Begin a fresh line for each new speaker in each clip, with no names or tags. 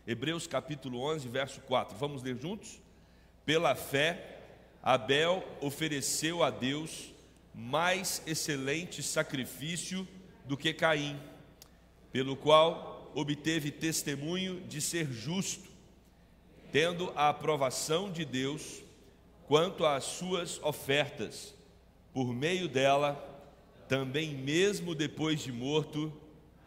Hebreus capítulo 11, verso 4. Vamos ler juntos? Pela fé, Abel ofereceu a Deus mais excelente sacrifício do que Caim, pelo qual obteve testemunho de ser justo, tendo a aprovação de Deus quanto às suas ofertas. Por meio dela, também mesmo depois de morto,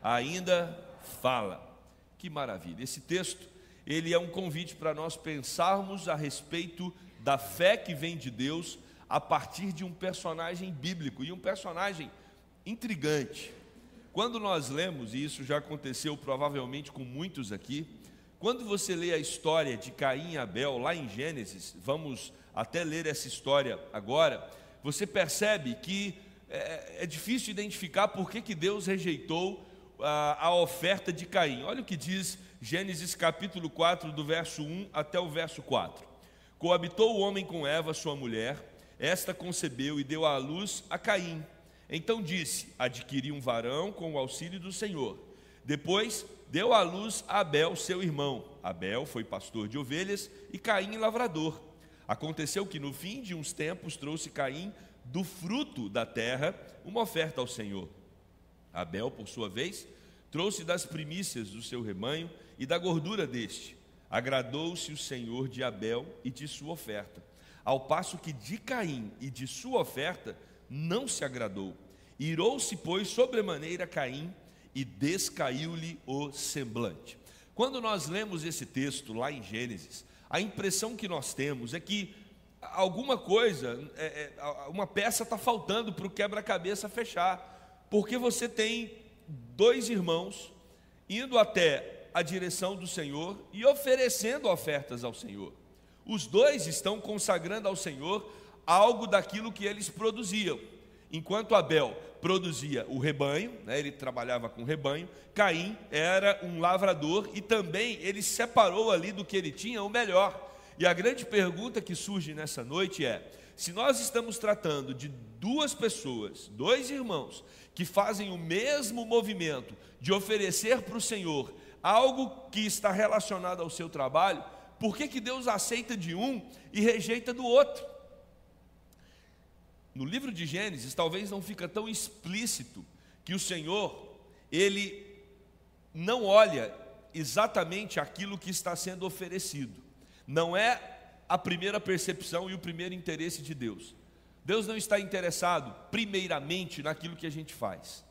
ainda fala. Que maravilha! Esse texto, ele é um convite para nós pensarmos a respeito da fé que vem de Deus a partir de um personagem bíblico, e um personagem intrigante. Quando nós lemos, e isso já aconteceu provavelmente com muitos aqui, quando você lê a história de Caim e Abel, lá em Gênesis, vamos até ler essa história agora, você percebe que é difícil identificar por que Deus rejeitou a oferta de Caim. Olha o que diz Gênesis capítulo 4, do verso 1 até o verso 4. Coabitou o homem com Eva, sua mulher, esta concebeu e deu à luz a Caim. Então disse: adquiri um varão com o auxílio do Senhor. Depois deu à luz a Abel, seu irmão. Abel foi pastor de ovelhas e Caim lavrador. Aconteceu que no fim de uns tempos trouxe Caim do fruto da terra uma oferta ao Senhor. Abel, por sua vez, trouxe das primícias do seu rebanho e da gordura deste. Agradou-se o Senhor de Abel e de sua oferta, ao passo que de Caim e de sua oferta não se agradou. Irou-se, pois, sobremaneira Caim e descaiu-lhe o semblante. Quando nós lemos esse texto lá em Gênesis, a impressão que nós temos é que alguma coisa, uma peça está faltando para o quebra-cabeça fechar, porque você tem dois irmãos indo até a direção do Senhor e oferecendo ofertas ao Senhor. Os dois estão consagrando ao Senhor algo daquilo que eles produziam. Enquanto Abel produzia o rebanho, ele trabalhava com rebanho, Caim era um lavrador e também ele separou ali do que ele tinha o melhor. E a grande pergunta que surge nessa noite é: se nós estamos tratando de duas pessoas, dois irmãos, que fazem o mesmo movimento de oferecer para o Senhor algo que está relacionado ao seu trabalho, por que Deus aceita de um e rejeita do outro? No livro de Gênesis, talvez não fica tão explícito que o Senhor, Ele não olha exatamente aquilo que está sendo oferecido. Não é a primeira percepção e o primeiro interesse de Deus. Deus não está interessado primeiramente naquilo que a gente faz.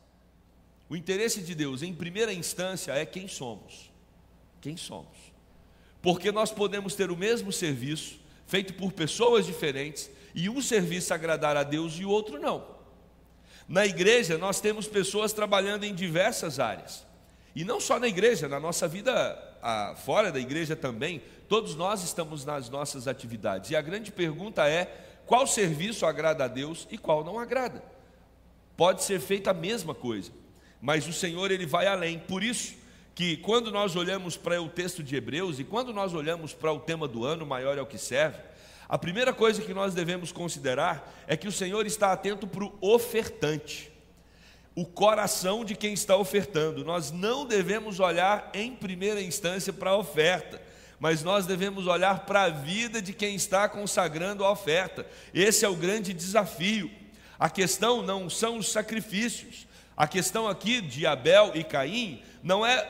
O interesse de Deus, em primeira instância, é quem somos. Quem somos. Porque nós podemos ter o mesmo serviço, feito por pessoas diferentes, e um serviço agradar a Deus e o outro não. Na igreja nós temos pessoas trabalhando em diversas áreas, e não só na igreja, na nossa vida fora da igreja também, todos nós estamos nas nossas atividades, e a grande pergunta é: qual serviço agrada a Deus e qual não agrada? Pode ser feita a mesma coisa, mas o Senhor, Ele vai além. Por isso que quando nós olhamos para o texto de Hebreus e quando nós olhamos para o tema do ano, maior é o que serve, a primeira coisa que nós devemos considerar é que o Senhor está atento para o ofertante, o coração de quem está ofertando. Nós não devemos olhar em primeira instância para a oferta, mas nós devemos olhar para a vida de quem está consagrando a oferta. Esse é o grande desafio. A questão não são os sacrifícios. A questão aqui de Abel e Caim não é,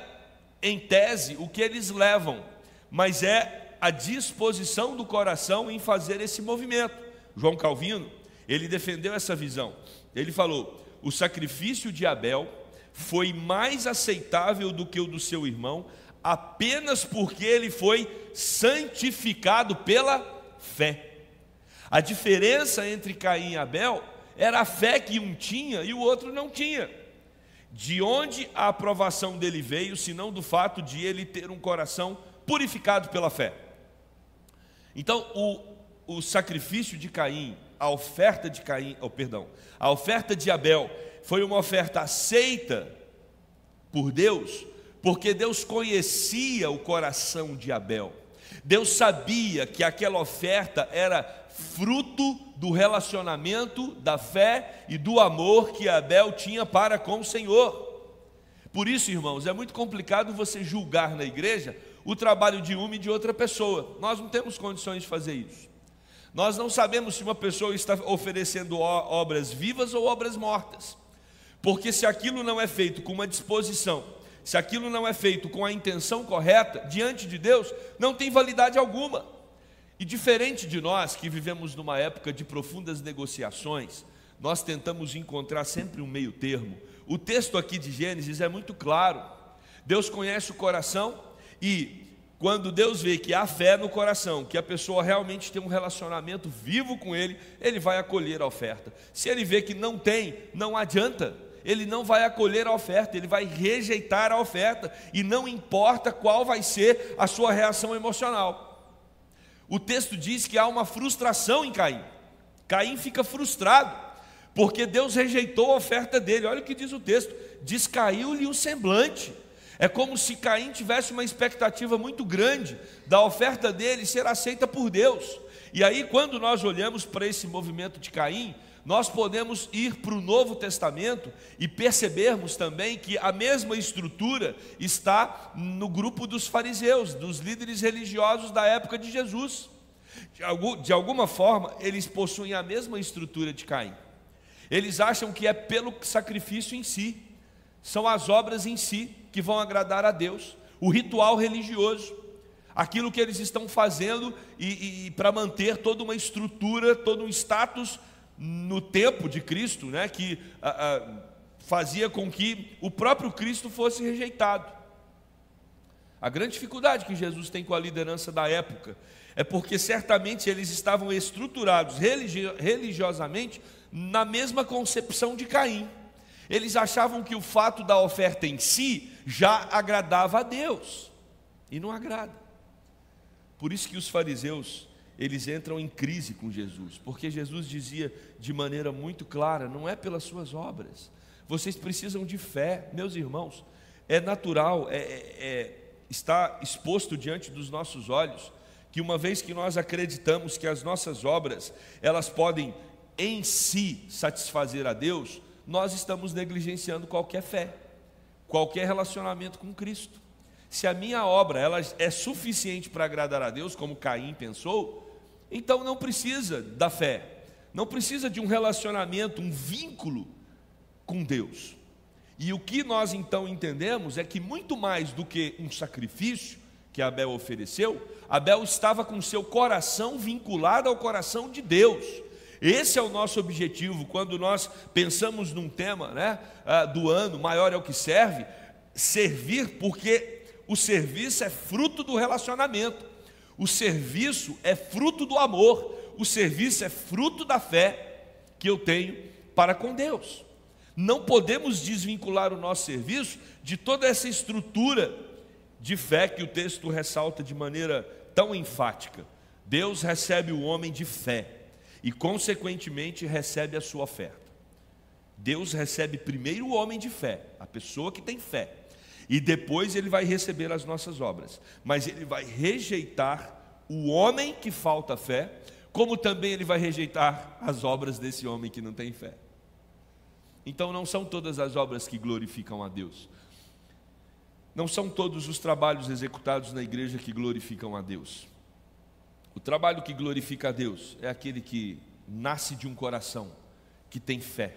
em tese, o que eles levam, mas é a disposição do coração em fazer esse movimento. João Calvino, ele defendeu essa visão. Ele falou: o sacrifício de Abel foi mais aceitável do que o do seu irmão, apenas porque ele foi santificado pela fé. A diferença entre Caim e Abel era a fé que um tinha e o outro não tinha. De onde a aprovação dele veio, senão do fato de ele ter um coração purificado pela fé? Então, o sacrifício de Caim, a oferta de Caim, a oferta de Abel foi uma oferta aceita por Deus, porque Deus conhecia o coração de Abel. Deus sabia que aquela oferta era fruto do relacionamento, da fé e do amor que Abel tinha para com o Senhor. Por isso, irmãos, é muito complicado você julgar na igreja o trabalho de uma e de outra pessoa. Nós não temos condições de fazer isso. Nós não sabemos se uma pessoa está oferecendo obras vivas ou obras mortas, porque se aquilo não é feito com uma disposição, se aquilo não é feito com a intenção correta, diante de Deus, não tem validade alguma. E diferente de nós, que vivemos numa época de profundas negociações, nós tentamos encontrar sempre um meio termo. O texto aqui de Gênesis é muito claro. Deus conhece o coração e quando Deus vê que há fé no coração, que a pessoa realmente tem um relacionamento vivo com Ele, Ele vai acolher a oferta. Se Ele vê que não tem, não adianta, Ele não vai acolher a oferta, Ele vai rejeitar a oferta, e não importa qual vai ser a sua reação emocional. O texto diz que há uma frustração em Caim. Caim fica frustrado, porque Deus rejeitou a oferta dele. Olha o que diz o texto: descaiu-lhe o semblante. É como se Caim tivesse uma expectativa muito grande da oferta dele ser aceita por Deus. E aí, quando nós olhamos para esse movimento de Caim, nós podemos ir para o Novo Testamento e percebermos também que a mesma estrutura está no grupo dos fariseus, dos líderes religiosos da época de Jesus. De alguma forma, eles possuem a mesma estrutura de Caim. Eles acham que é pelo sacrifício em si, são as obras em si que vão agradar a Deus, o ritual religioso, aquilo que eles estão fazendo e para manter toda uma estrutura, todo um status no tempo de Cristo, né, que fazia com que o próprio Cristo fosse rejeitado. A grande dificuldade que Jesus tem com a liderança da época é porque certamente eles estavam estruturados religiosamente na mesma concepção de Caim. Eles achavam que o fato da oferta em si já agradava a Deus, e não agrada. Por isso que os fariseus, eles entram em crise com Jesus, porque Jesus dizia de maneira muito clara: não é pelas suas obras, vocês precisam de fé. Meus irmãos, é natural, está exposto diante dos nossos olhos, que uma vez que nós acreditamos que as nossas obras, elas podem em si satisfazer a Deus, nós estamos negligenciando qualquer fé, qualquer relacionamento com Cristo. Se a minha obra ela é suficiente para agradar a Deus, como Caim pensou, então não precisa da fé, não precisa de um relacionamento, um vínculo com Deus. E o que nós então entendemos é que muito mais do que um sacrifício que Abel ofereceu, Abel estava com seu coração vinculado ao coração de Deus. Esse é o nosso objetivo quando nós pensamos num tema, né, do ano, maior é o que serve, servir, porque o serviço é fruto do relacionamento, o serviço é fruto do amor, o serviço é fruto da fé que eu tenho para com Deus. Não podemos desvincular o nosso serviço de toda essa estrutura de fé que o texto ressalta de maneira tão enfática. Deus recebe o homem de fé e consequentemente recebe a sua oferta. Deus recebe primeiro o homem de fé, a pessoa que tem fé, e depois ele vai receber as nossas obras, mas ele vai rejeitar o homem que falta fé, como também ele vai rejeitar as obras desse homem que não tem fé. Então não são todas as obras que glorificam a Deus, não são todos os trabalhos executados na igreja que glorificam a Deus. O trabalho que glorifica a Deus é aquele que nasce de um coração que tem fé,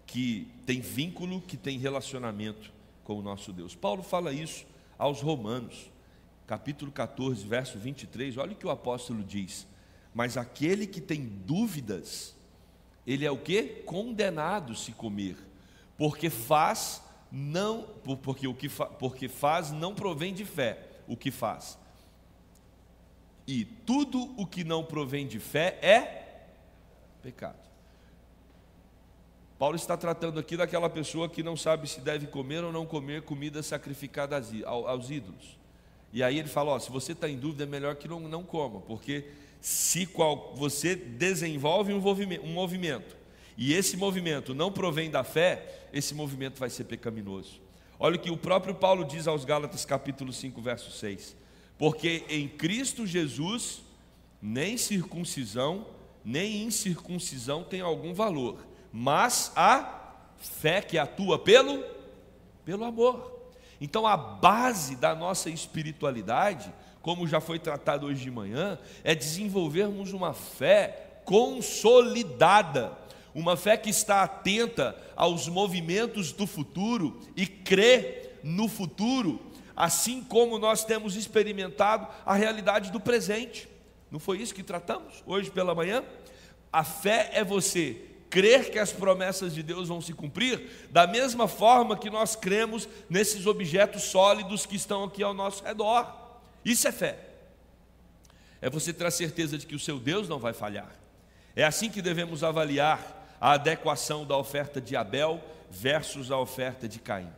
que tem vínculo, que tem relacionamento com o nosso Deus. Paulo fala isso aos Romanos, capítulo 14, verso 23, olha o que o apóstolo diz: mas aquele que tem dúvidas, ele é o quê? Condenado se comer, porque faz não provém de fé o que faz. E tudo o que não provém de fé é pecado. Paulo está tratando aqui daquela pessoa que não sabe se deve comer ou não comer comida sacrificada aos ídolos. E aí ele fala, se você está em dúvida, é melhor que não coma, porque se você desenvolve um movimento, e esse movimento não provém da fé, esse movimento vai ser pecaminoso. Olha o que o próprio Paulo diz aos Gálatas capítulo 5, verso 6. Porque em Cristo Jesus, nem circuncisão, nem incircuncisão tem algum valor, mas a fé que atua pelo amor. Então a base da nossa espiritualidade como já foi tratado hoje de manhã, é desenvolvermos uma fé consolidada, uma fé que está atenta aos movimentos do futuro e crê no futuro, assim como nós temos experimentado a realidade do presente. Não foi isso que tratamos hoje pela manhã? A fé é você crer que as promessas de Deus vão se cumprir, da mesma forma que nós cremos nesses objetos sólidos que estão aqui ao nosso redor. Isso é fé. É você ter a certeza de que o seu Deus não vai falhar. É assim que devemos avaliar a adequação da oferta de Abel versus a oferta de Caim.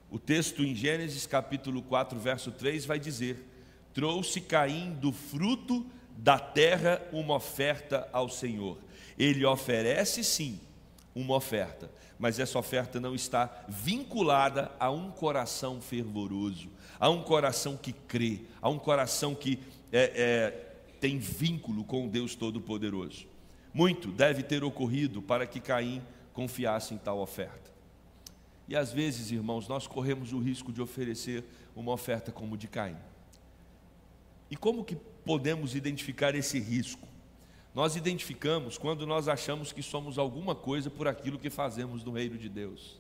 O texto em Gênesis capítulo 4, verso 3 vai dizer: trouxe Caim do fruto da terra uma oferta ao Senhor. Ele oferece sim uma oferta, mas essa oferta não está vinculada a um coração fervoroso, a um coração que crê, a um coração que tem vínculo com Deus Todo-Poderoso. Muito deve ter ocorrido para que Caim confiasse em tal oferta. E às vezes, irmãos, nós corremos o risco de oferecer uma oferta como de Caim. E como que podemos identificar esse risco? Nós identificamos quando nós achamos que somos alguma coisa por aquilo que fazemos no reino de Deus.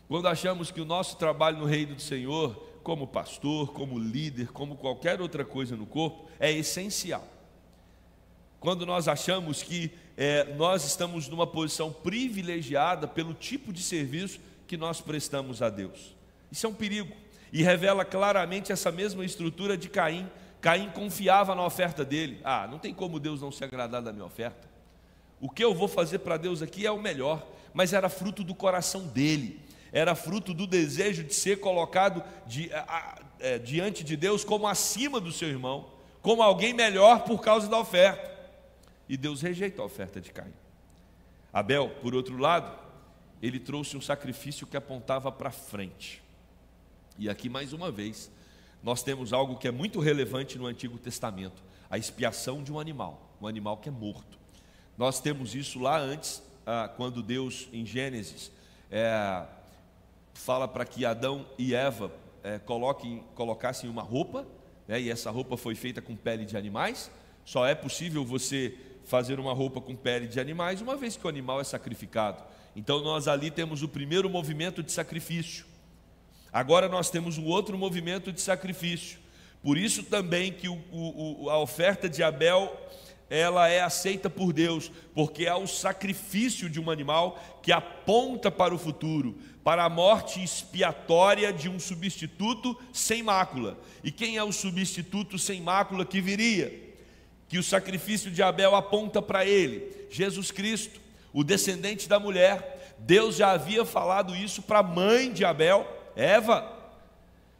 Quando achamos que o nosso trabalho no reino do Senhor, como pastor, como líder, como qualquer outra coisa no corpo, é essencial. Quando nós achamos que nós estamos numa posição privilegiada pelo tipo de serviço que nós prestamos a Deus. Isso é um perigo e revela claramente essa mesma estrutura de Caim. Caim confiava na oferta dele. Não tem como Deus não se agradar da minha oferta. O que eu vou fazer para Deus aqui é o melhor. Mas era fruto do coração dele. Era fruto do desejo de ser colocado diante de Deus como acima do seu irmão, como alguém melhor por causa da oferta. E Deus rejeita a oferta de Caim. Abel, por outro lado, ele trouxe um sacrifício que apontava para frente. E aqui mais uma vez nós temos algo que é muito relevante no Antigo Testamento: a expiação de um animal que é morto. Nós temos isso lá antes, quando Deus, em Gênesis, fala para que Adão e Eva colocassem uma roupa, e essa roupa foi feita com pele de animais. Só é possível você fazer uma roupa com pele de animais uma vez que o animal é sacrificado. Então nós ali temos o primeiro movimento de sacrifício. Agora nós temos um outro movimento de sacrifício. Por isso também que a oferta de Abel, ela é aceita por Deus, porque é o sacrifício de um animal que aponta para o futuro, para a morte expiatória de um substituto sem mácula. E quem é o substituto sem mácula que viria? Que o sacrifício de Abel aponta para ele: Jesus Cristo, o descendente da mulher. Deus já havia falado isso para a mãe de Abel, Eva.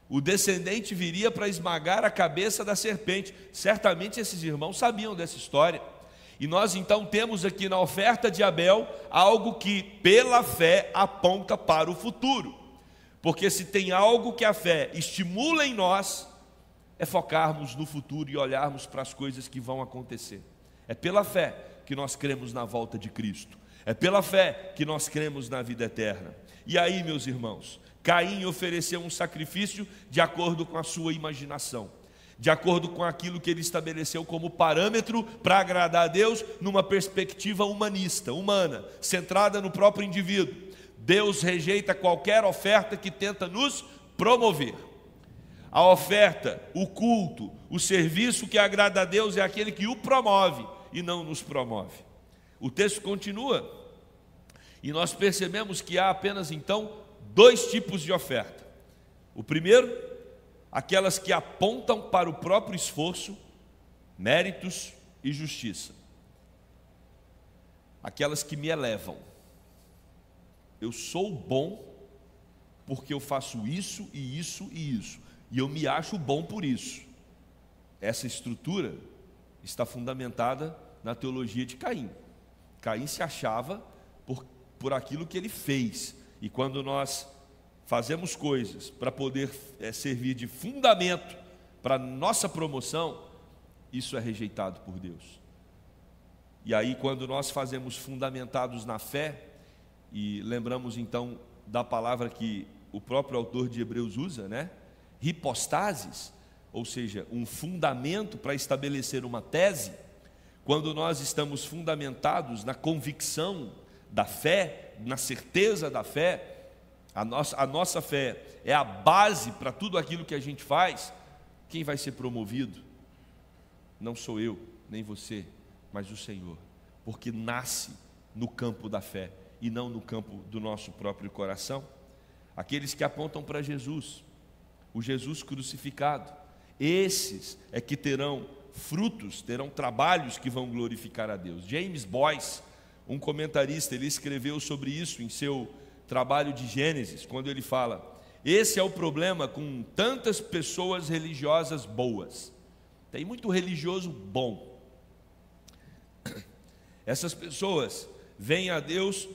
O descendente viria para esmagar a cabeça da serpente. Certamente esses irmãos sabiam dessa história. E nós então temos aqui na oferta de Abel algo que pela fé aponta para o futuro. Porque se tem algo que a fé estimula em nós, é focarmos no futuro e olharmos para as coisas que vão acontecer. É pela fé que nós cremos na volta de Cristo. É pela fé que nós cremos na vida eterna. E aí, meus irmãos, Caim ofereceu um sacrifício de acordo com a sua imaginação, de acordo com aquilo que ele estabeleceu como parâmetro para agradar a Deus, numa perspectiva humanista, humana, centrada no próprio indivíduo. Deus rejeita qualquer oferta que tenta nos promover. A oferta, o culto, o serviço que agrada a Deus é aquele que o promove e não nos promove. O texto continua e nós percebemos que há apenas então dois tipos de oferta. O primeiro, aquelas que apontam para o próprio esforço, méritos e justiça. Aquelas que me elevam. Eu sou bom porque eu faço isso e isso e isso, e eu me acho bom por isso. Essa estrutura está fundamentada na teologia de Caim. Caim se achava por aquilo que ele fez. E quando nós fazemos coisas para poder servir de fundamento para nossa promoção, isso é rejeitado por Deus. E aí, quando nós fazemos fundamentados na fé, e lembramos então da palavra que o próprio autor de Hebreus usa, hipostases, ou seja, um fundamento para estabelecer uma tese, quando nós estamos fundamentados na convicção da fé, na certeza da fé, a nossa fé é a base para tudo aquilo que a gente faz. Quem vai ser promovido? Não sou eu, nem você, mas o Senhor, porque nasce no campo da fé e não no campo do nosso próprio coração. Aqueles que apontam para Jesus, o Jesus crucificado, esses é que terão frutos, terão trabalhos que vão glorificar a Deus. James Boyce, um comentarista, ele escreveu sobre isso em seu trabalho de Gênesis, quando ele fala: esse é o problema com tantas pessoas religiosas boas. Tem muito religioso bom. Essas pessoas veem a Deus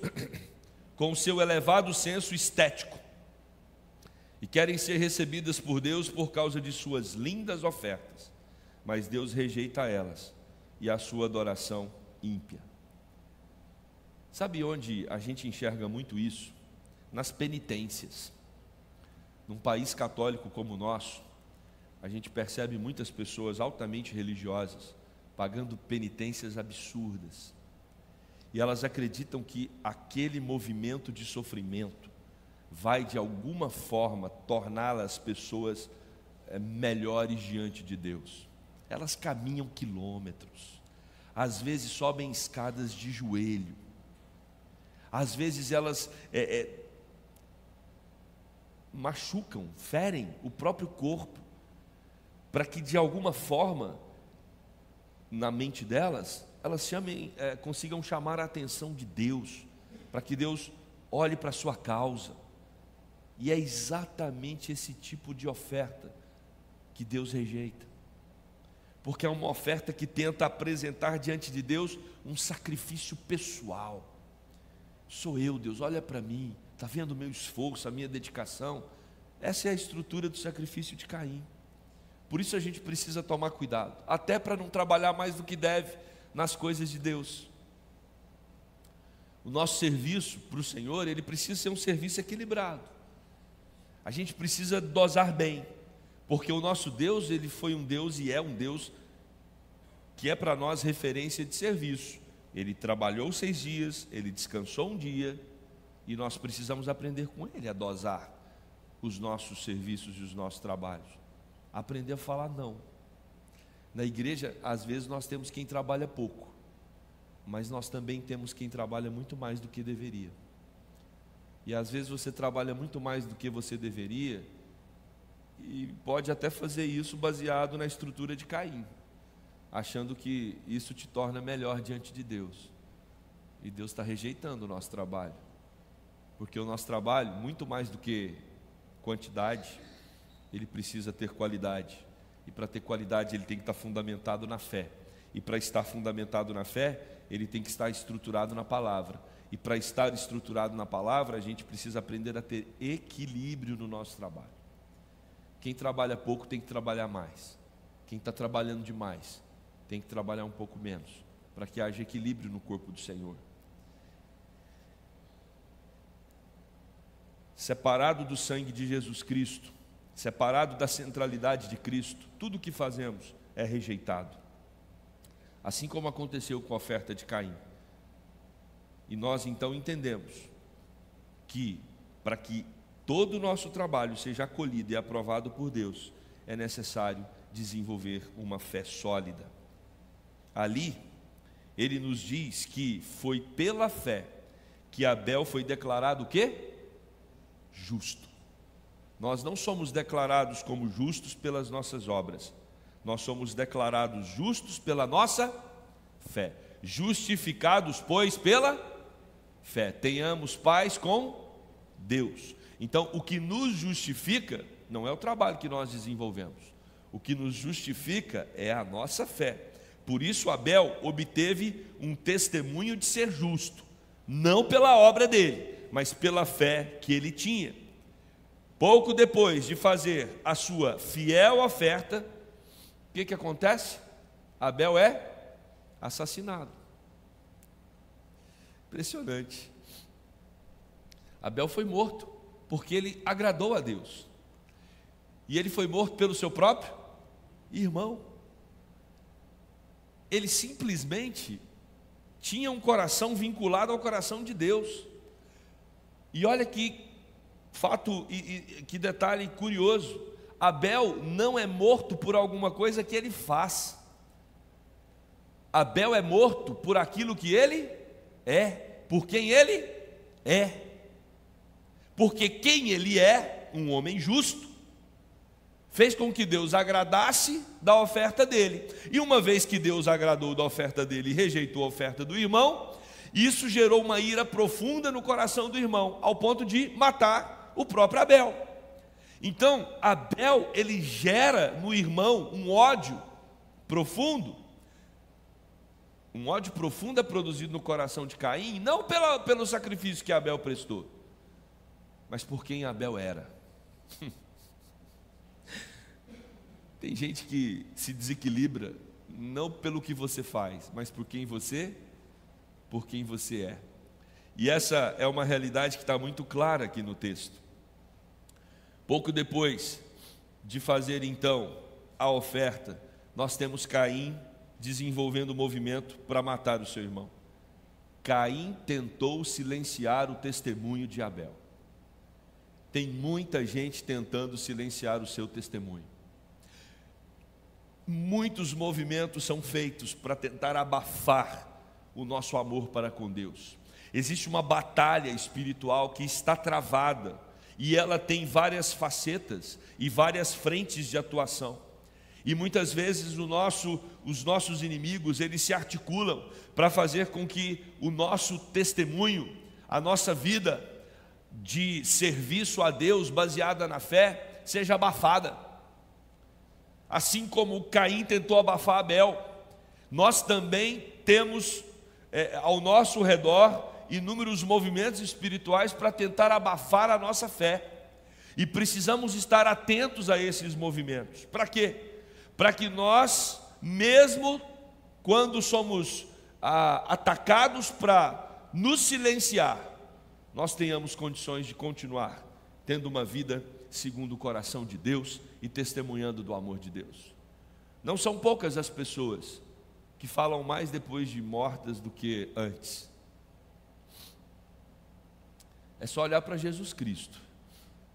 com o seu elevado senso estético e querem ser recebidas por Deus por causa de suas lindas ofertas, mas Deus rejeita elas e a sua adoração ímpia. Sabe onde a gente enxerga muito isso? Nas penitências. Num país católico como o nosso, a gente percebe muitas pessoas altamente religiosas pagando penitências absurdas, e elas acreditam que aquele movimento de sofrimento vai de alguma forma torná-las pessoas melhores diante de Deus. Elas caminham quilômetros, às vezes sobem escadas de joelho, às vezes elas machucam, ferem o próprio corpo, para que de alguma forma, na mente delas, elas consigam chamar a atenção de Deus, para que Deus olhe para a sua causa. E é exatamente esse tipo de oferta que Deus rejeita, porque é uma oferta que tenta apresentar diante de Deus um sacrifício pessoal. Sou eu, Deus, olha para mim, está vendo o meu esforço, a minha dedicação. Essa é a estrutura do sacrifício de Caim. Por isso a gente precisa tomar cuidado, até para não trabalhar mais do que deve nas coisas de Deus. O nosso serviço para o Senhor, ele precisa ser um serviço equilibrado. A gente precisa dosar bem, porque o nosso Deus, ele foi um Deus e é um Deus que é para nós referência de serviço. Ele trabalhou 6 dias, ele descansou um dia, e nós precisamos aprender com ele a dosar os nossos serviços e os nossos trabalhos. Aprender a falar não. Na igreja, às vezes nós temos quem trabalha pouco, mas nós também temos quem trabalha muito mais do que deveria. E às vezes você trabalha muito mais do que você deveria, e pode até fazer isso baseado na estrutura de Caim, achando que isso te torna melhor diante de Deus. E Deus está rejeitando o nosso trabalho, porque o nosso trabalho, muito mais do que quantidade, ele precisa ter qualidade, e para ter qualidade ele tem que estar fundamentado na fé, e para estar fundamentado na fé, ele tem que estar estruturado na palavra, e para estar estruturado na palavra, a gente precisa aprender a ter equilíbrio no nosso trabalho. Quem trabalha pouco tem que trabalhar mais, quem está trabalhando demais tem que trabalhar um pouco menos, para que haja equilíbrio no corpo do Senhor. Separado do sangue de Jesus Cristo, separado da centralidade de Cristo, tudo o que fazemos é rejeitado. Assim como aconteceu com a oferta de Caim. E nós então entendemos que, para que todo o nosso trabalho seja acolhido e aprovado por Deus, é necessário desenvolver uma fé sólida. Ali, ele nos diz que foi pela fé que Abel foi declarado o quê? Justo. Nós não somos declarados como justos pelas nossas obras, nós somos declarados justos pela nossa fé. Justificados, pois, pela fé. Tenhamos paz com Deus. Então, o que nos justifica não é o trabalho que nós desenvolvemos, o que nos justifica é a nossa fé. Por isso Abel obteve um testemunho de ser justo, não pela obra dele, mas pela fé que ele tinha. Pouco depois de fazer a sua fiel oferta, o que acontece? Abel é assassinado. Impressionante. Abel foi morto porque ele agradou a Deus. E ele foi morto pelo seu próprio irmão. Ele simplesmente tinha um coração vinculado ao coração de Deus. E olha que fato e que detalhe curioso: Abel não é morto por alguma coisa que ele faz. Abel é morto por aquilo que ele é, por quem ele é. Porque quem ele é, um homem justo, fez com que Deus agradasse da oferta dele. E uma vez que Deus agradou da oferta dele e rejeitou a oferta do irmão, isso gerou uma ira profunda no coração do irmão, ao ponto de matar o próprio Abel. Então, Abel, ele gera no irmão um ódio profundo. Um ódio profundo é produzido no coração de Caim, não pelo sacrifício que Abel prestou, mas por quem Abel era. Tem gente que se desequilibra não pelo que você faz, mas por quem você é. E essa é uma realidade que está muito clara aqui no texto. Pouco depois de fazer então a oferta, nós temos Caim desenvolvendo o movimento para matar o seu irmão. Caim tentou silenciar o testemunho de Abel. Tem muita gente tentando silenciar o seu testemunho. Muitos movimentos são feitos para tentar abafar o nosso amor para com Deus. Existe uma batalha espiritual que está travada, e ela tem várias facetas e várias frentes de atuação. E muitas vezes os nossos inimigos, eles se articulam para fazer com que o nosso testemunho, a nossa vida de serviço a Deus baseada na fé, seja abafada. Assim como Caim tentou abafar Abel, nós também temos ao nosso redor inúmeros movimentos espirituais para tentar abafar a nossa fé. E precisamos estar atentos a esses movimentos. Para quê? Para que nós, mesmo quando somos atacados para nos silenciar, nós tenhamos condições de continuar tendo uma vida segundo o coração de Deus e testemunhando do amor de Deus. Não são poucas as pessoas que falam mais depois de mortas do que antes. É só olhar para Jesus Cristo.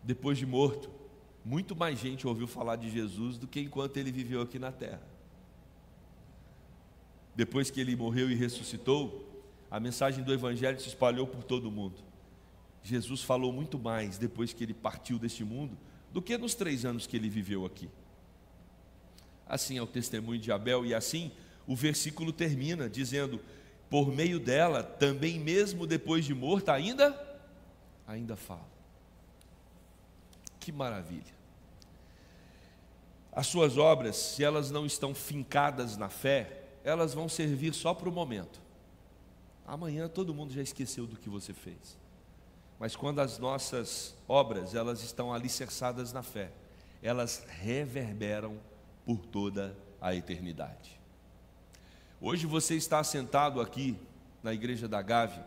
Depois de morto, muito mais gente ouviu falar de Jesus do que enquanto ele viveu aqui na terra. Depois que ele morreu e ressuscitou, a mensagem do Evangelho se espalhou por todo o mundo. Jesus falou muito mais depois que ele partiu deste mundo do que nos 3 anos que ele viveu aqui. Assim é o testemunho de Abel, e assim o versículo termina dizendo: por meio dela, também mesmo depois de morta, ainda fala. Que maravilha! As suas obras, se elas não estão fincadas na fé, elas vão servir só para o momento. Amanhã todo mundo já esqueceu do que você fez. Mas quando as nossas obras, elas estão alicerçadas na fé, elas reverberam por toda a eternidade. Hoje você está sentado aqui na igreja da Gávea,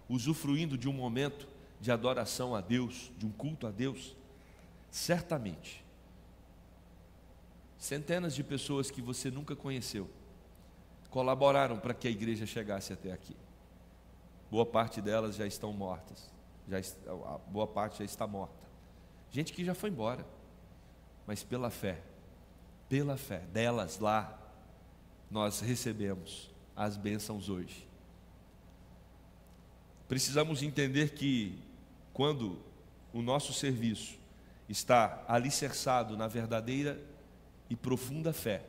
usufruindo de um momento de adoração a Deus, de um culto a Deus. Certamente, centenas de pessoas que você nunca conheceu colaboraram para que a igreja chegasse até aqui. Boa parte delas já estão mortas, a boa parte já está morta. Gente que já foi embora, mas pela fé delas lá, nós recebemos as bênçãos hoje. Precisamos entender que quando o nosso serviço está alicerçado na verdadeira e profunda fé,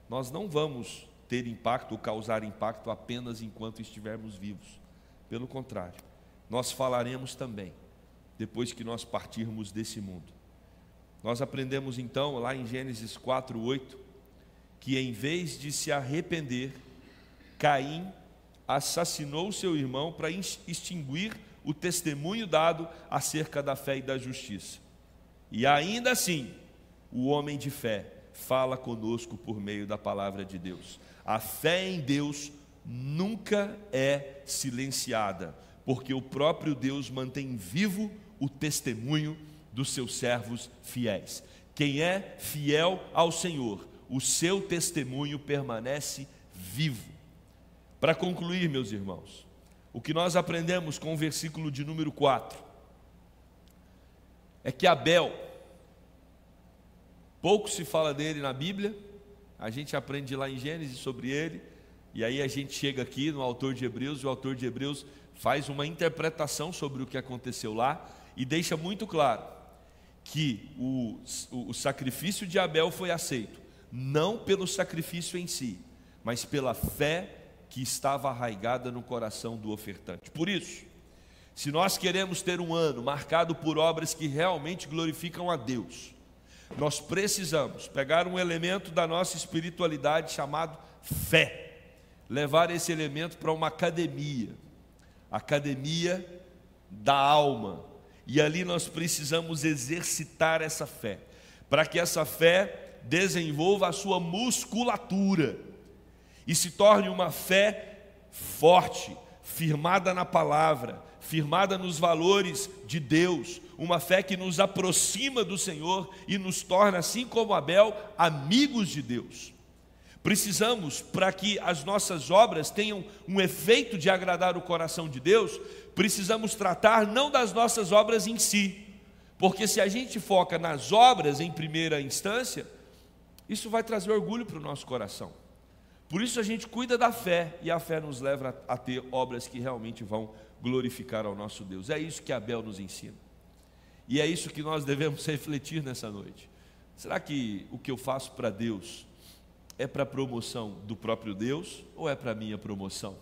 nós não vamos ter impacto ou causar impacto apenas enquanto estivermos vivos. Pelo contrário, nós falaremos também depois que nós partirmos desse mundo. Nós aprendemos então lá em Gênesis 4:8 que em vez de se arrepender, Caim assassinou seu irmão para extinguir o testemunho dado acerca da fé e da justiça. E ainda assim, o homem de fé fala conosco por meio da palavra de Deus. A fé em Deus nunca é silenciada, porque o próprio Deus mantém vivo o testemunho dos seus servos fiéis. Quem é fiel ao Senhor, o seu testemunho permanece vivo. Para concluir, meus irmãos, o que nós aprendemos com o versículo de número 4 é que Abel, pouco se fala dele na Bíblia, a gente aprende lá em Gênesis sobre ele, e aí a gente chega aqui no autor de Hebreus, e o autor de Hebreus faz uma interpretação sobre o que aconteceu lá, e deixa muito claro que o sacrifício de Abel foi aceito, não pelo sacrifício em si, mas pela fé que estava arraigada no coração do ofertante. Por isso, se nós queremos ter um ano marcado por obras que realmente glorificam a Deus, nós precisamos pegar um elemento da nossa espiritualidade chamado fé, levar esse elemento para uma academia da alma, e ali nós precisamos exercitar essa fé, para que essa fé desenvolva a sua musculatura e se torne uma fé forte, firmada na palavra, firmada nos valores de Deus, uma fé que nos aproxima do Senhor e nos torna, assim como Abel, amigos de Deus. Precisamos, para que as nossas obras tenham um efeito de agradar o coração de Deus, precisamos tratar não das nossas obras em si, porque se a gente foca nas obras em primeira instância, isso vai trazer orgulho para o nosso coração. Por isso a gente cuida da fé, e a fé nos leva a ter obras que realmente vão glorificar ao nosso Deus. É isso que Abel nos ensina, e é isso que nós devemos refletir nessa noite. Será que o que eu faço para Deus é para a promoção do próprio Deus, ou é para a minha promoção?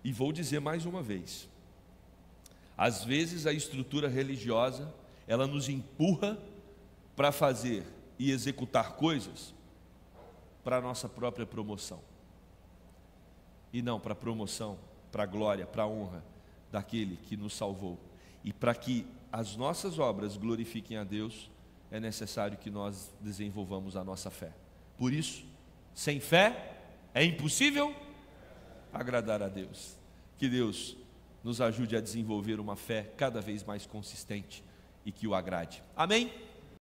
E vou dizer mais uma vez, às vezes a estrutura religiosa, ela nos empurra para fazer e executar coisas para a nossa própria promoção, e não para a promoção, para a glória, para a honra daquele que nos salvou. E para que as nossas obras glorifiquem a Deus, é necessário que nós desenvolvamos a nossa fé. Por isso, sem fé é impossível agradar a Deus. Que Deus nos ajude a desenvolver uma fé cada vez mais consistente e que o agrade. Amém?